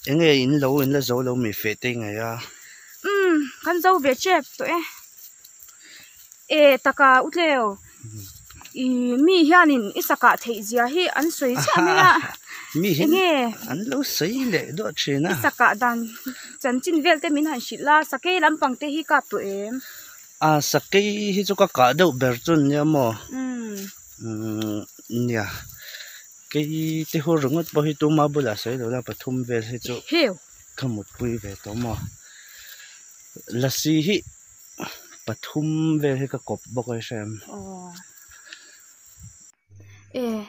nghe in là dấu lâu mì phê tê ngay à kan dấu về chép tụi taka utleo mi hianin isaka thei zia hi an soi cha mela mi hin nghe an lâu sấy lệ đó chuyện à isaka dan chan chin vel te min han shila sake lampang te hi ka tu em à sắc cái hi cho cả đâu bер chun nha mo nha cái thế hồ rung ngất bao hi tu ma bula sấy đó là pathum về hi cho hiểu không một quy về đó mo là si hi pathum về hi ka kop bok ai xem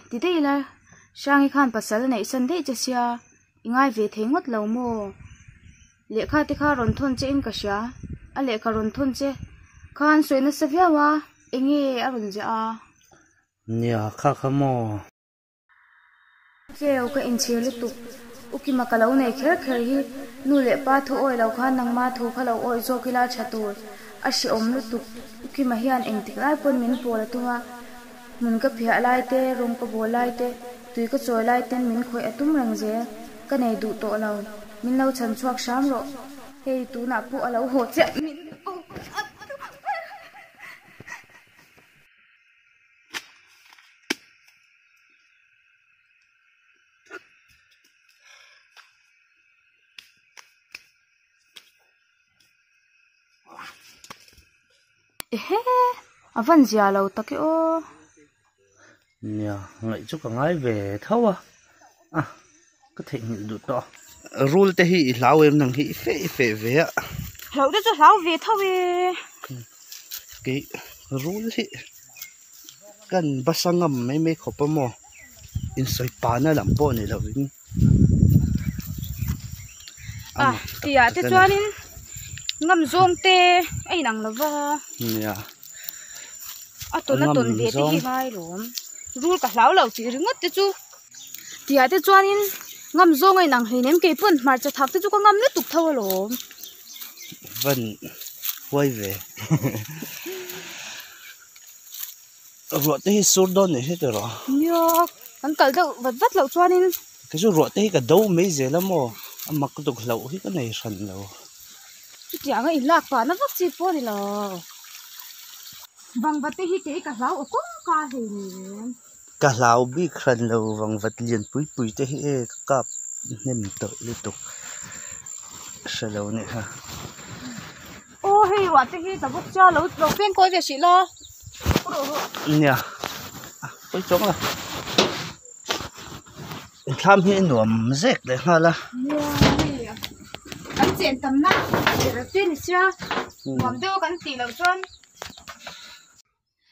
ti dei la shangi khan pasal nei san dei chasia ingai ve thengot lo mo le kha te kha ron thon che in ka sha a le kha ron thon che khan soina savya wa enge arun ja a nha kha mo cheo ka in chhe lu tu ukima kalau nei kher kher hi nu le pa tho oi lo khan nang ma tho khalo oi zo kila chatur ashi om lu tu ukima hian eng tik lai pon min pol atuma mun ka phia lai te rong ka bol lai te tui ka choi lai ten min khoi atum rang je ka nei du to lo min lo chan chuak sham ro hei tu na pu alo ho che min avan zia lo take o nha ngậy chút cả ngay về thâu à có thể nhìn được to rule te hi lao em nang hi phê về á lo đó cho lao về thâu về cái rule hi kan basangam mấy khop mo in soi pa na lam po ni lo in tia te chuanin ngam zong te ai nang lova nha ton ve te hi mai lom rul ka hlau lo chi ringot te chu tia te chuanin ngam zong ai nang hleinem ke pun mar cha thak te chu ka ngam le tuk thaw lom vân quay về ruột te hi sur don ne hết rồi yo kan kal deuh vat vat lo chuanin cái số ruột te hi ka do mấy giờ lắm mo mặc tục lâu hi cái này sần lâu tia nga in lak pa na vak chi po ni lo bang vate hi te ka hlau o kong ka he ni cả lão bị khăn lâu vòng vật liền bụi thế hệ cặp nem tự liên tục sợ lâu này ha ô hey wa te hi ta bốc cha lo pen coi về xí lo nha coi trống là tham hi nuông rét đấy ha là anh chèn tầm na để rồi tuyên chưa nuông đâu anh tì lâu chân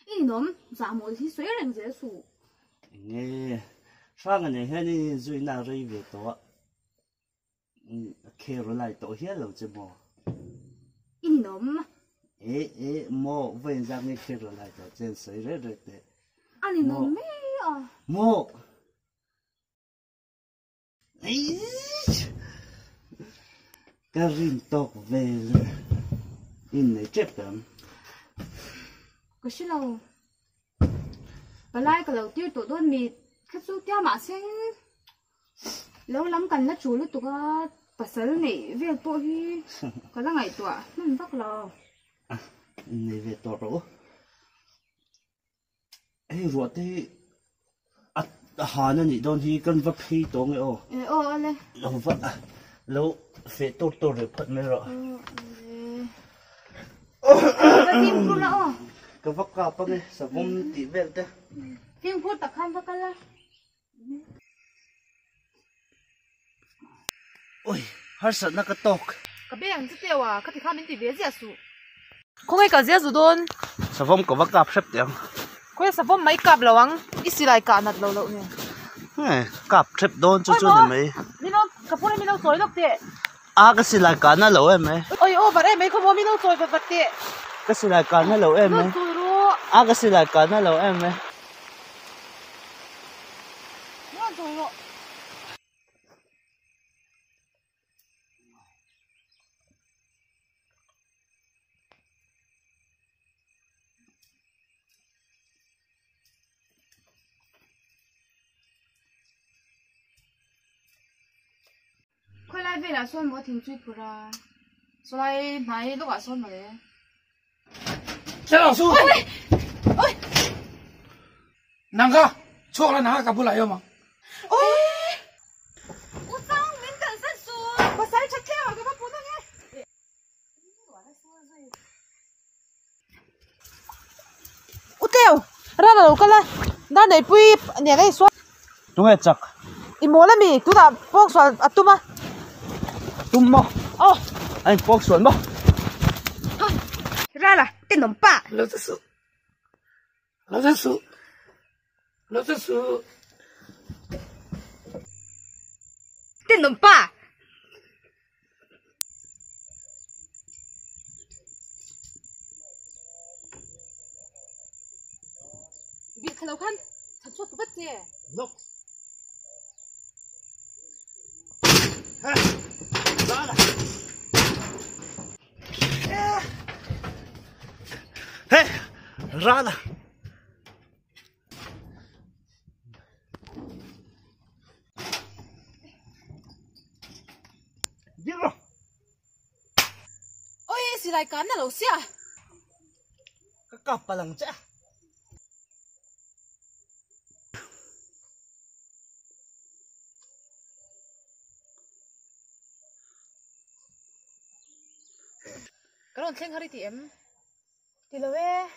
in nuông giả một thì suy rằng dễ sụ nghe sang cái này hay ni duy na rơi về tổ kêu rồi lại tổ hết lâu chứ mò in nuông mò vẫn rằng nghe kêu rồi lại tổ trên sấy rất rất tệ anh in nuông mấy mò cái rin tóc về in này chết lắm cái gì lâu bà lai cái lâu tiêu tổ đôn mì khách số tiêu mà xem lâu lắm cần nó chủ lúc tụi cái bà sớ này về bộ hi cái là ngày tuổi nó vắt lò này về tổ rồi ấy ruột thì hà nó nhị đôn thì cần vấp phi tổ nghe ô lên lâu vấp lâu phải tốt rồi phật mới rồi cái phim phun là cái vấp cào bao nhiêu sao không tỉ về thế phim phun tập khăn vắt cái là ôi har sợ nó cái tóc cái bé anh tiêu à cái thì khăn mình tỉ về gì à su không ai cả gì à su đôn sao không có vấp cào sắp tiếng có sao không mấy cặp lâu anh ít xí lại cả nát lâu lâu nè cặp sắp đôn chút chút này mấy mình nó cặp phun mình nó soi lắm thế cái gì lại cả nó lâu em ấy ôi vậy em mấy không mua mình nó soi vật thế cái gì lại cả nó lâu em ấy cái gì lại cả nó lâu em ấy lai về là xuân có thỉnh truy của ra số lai này lúc ở xuân mà đấy Thế là su ôi ôi nàng ca chua là nàng cả bù lại không ôi u sang mình cần sát su có sai chắc theo cái bắp bún nghe u teo ra là cái là đó này pui nhà cái số đúng rồi chắc imo là mi tu đã bóc xoan atuma tum mo oh anh bóc xuân mo ra là tên nồng bạ lỡ thật sự lỡ thật sự lỡ thật sự tên nồng bạ việc khâu khăn thật chốt bất gì look ha ra là hey ra là đi rồi ôi xì lại cán là đầu xia cái cặp bà lằng chả cái lần khen hơi tiệm thì là về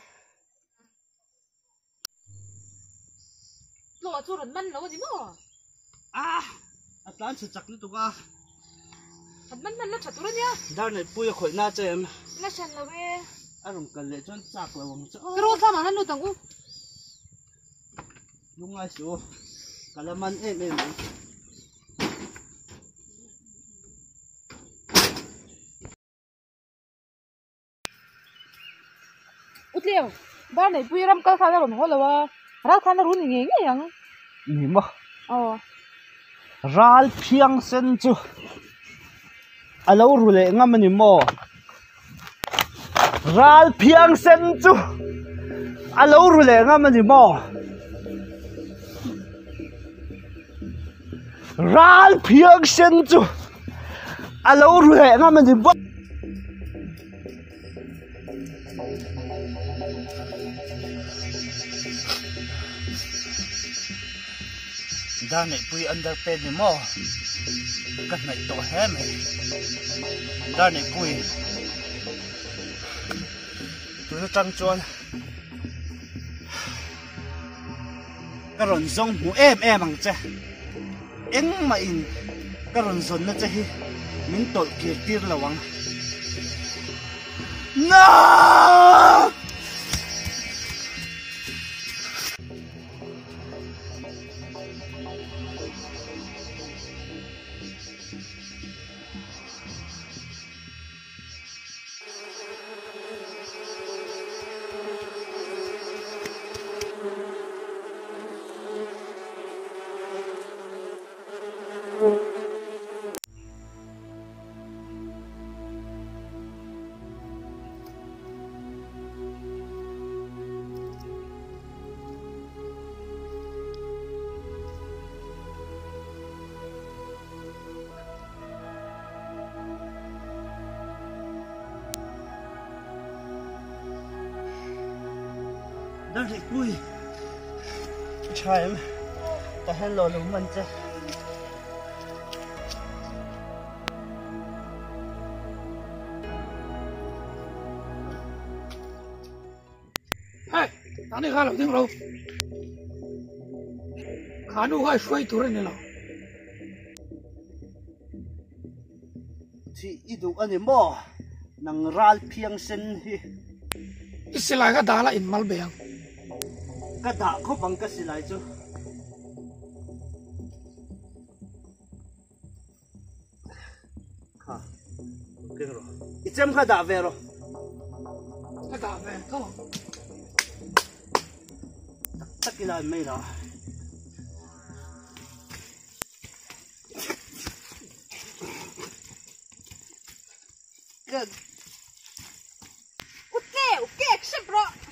lộ cho lần măn nó gì mà à Atlan sẽ chắc đi tụi à lần măn nó chặt tôi nhá đau này bùi khỏi na cho em nó chặt là về anh không cần lệ cho chắc là vòng chỗ cái rồi sao mà hắn nuôi tầng u đúng ngay số cả là man em út liều ba này pui ram cái khăn là bằng hoa là ra khăn là run nhẹ nhẹ nhàng nhìn mà ờ ral phiang sen chu alo rule ngam ni mo ral phiang sen chu alo rule ngam ni mo ral phiang sen chu alo rule ngam ni mo da này pui underpaid ni mo cái này to hem da này pui tụi nó trăng tròn cái ròn rong hú em bằng cha em mà in cái ròn ròn nó cha hi mình tội kia tir là wang no đang thì vui trời em ta hello luôn mình chứ hey tao đi khá là tiếng đâu khá đủ hay xoay tụi này nào thì ít đủ anh em mò nang ral phiang sen hi ít sẽ lại cái đá là in mal bèng cái đá có bằng cái gì lại chứ ha ok rồi ít chấm cái đá về rồi cái đá về không tất cái là mấy đó good ok accept bro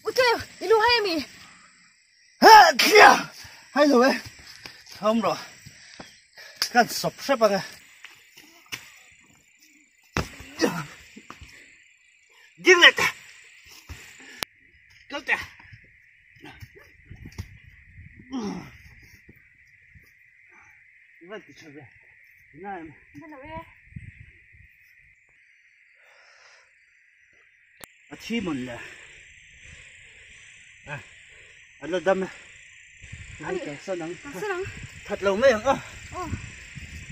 Ute, ilu hay mi. Ha, kia. Hay rồi. Không rồi. Kan sập sắp à. Dừng lại ta. Câu ta. Vậy thì chơi về. Này. Chi mồn là. À. Anh là đâm. Anh cái sao nắng. Sao nắng? Thật lâu mấy hả?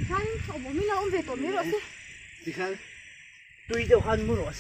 Han, ông bố mình là ông về tổ mình rồi chứ. Thì khá. Tuy đều han mua rồi.